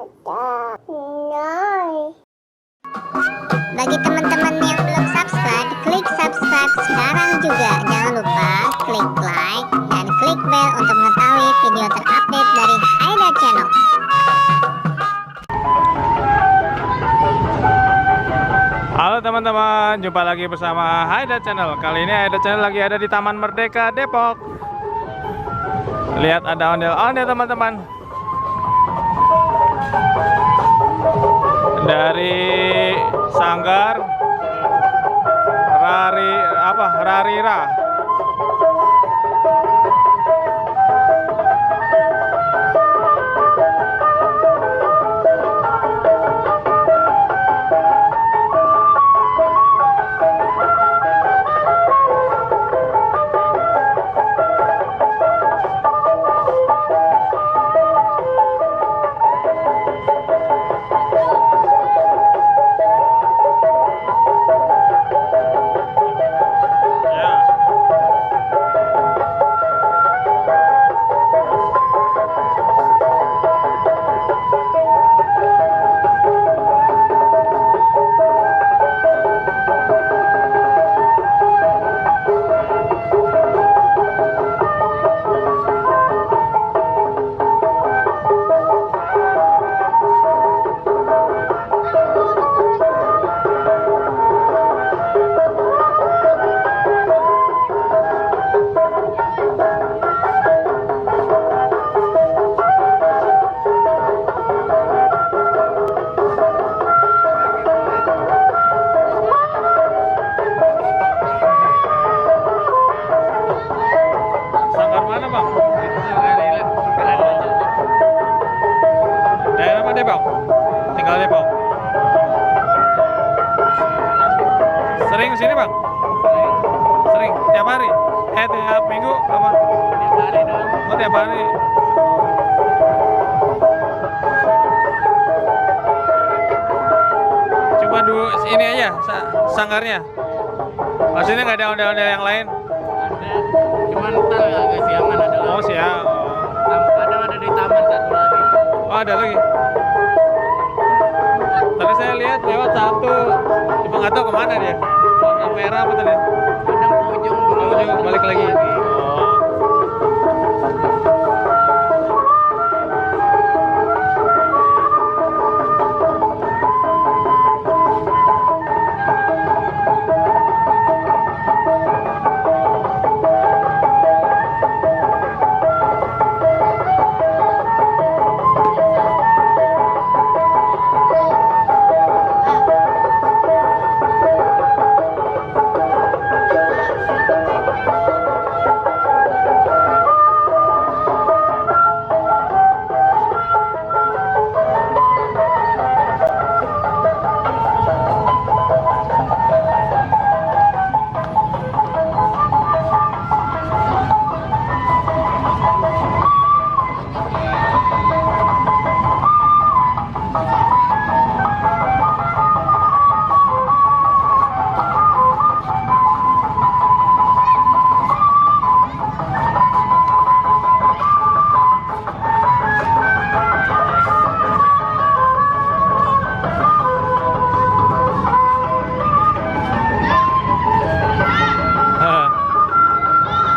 Bagi teman-teman yang belum subscribe, klik subscribe sekarang juga. Jangan lupa klik like dan klik bell untuk mengetahui video terupdate dari Haida Channel. Halo teman-teman, jumpa lagi bersama Haida Channel. Kali ini Haida Channel lagi ada di Taman Merdeka Depok. Lihat ada ondel-ondel teman-teman. Dari Sanggar Rarira. Depok, tinggal Depok. Sering kesini bang? Sering, tiap hari? Tiap minggu apa? Tiap hari doang. Oh tiap hari. Cuma dulu ini aja sanggarnya. Maksudnya nggak ada ondel-ondel yang lain? Ada, cuman ntar agak siangan ada lagi. Oh siang. Kadang ada di taman satu lagi. Oh ada lagi. Tadi saya lihat lewat satu, cuma nggak tahu kemana dia. Warna merah apa tadi? Kadang ke ujung dulu. Ke ujung, balik lagi. Oh.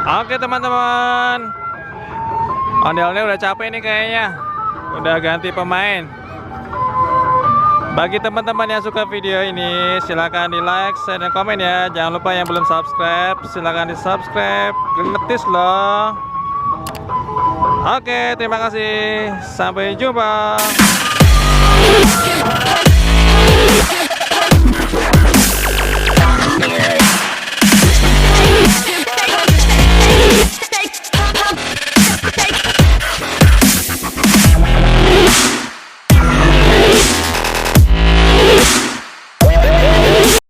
Oke teman-teman, ondel-ondel udah capek nih kayaknya, udah ganti pemain. Bagi teman-teman yang suka video ini, silahkan di like, share, dan komen ya. Jangan lupa yang belum subscribe, silahkan di subscribe, gratis loh. Oke, terima kasih, sampai jumpa.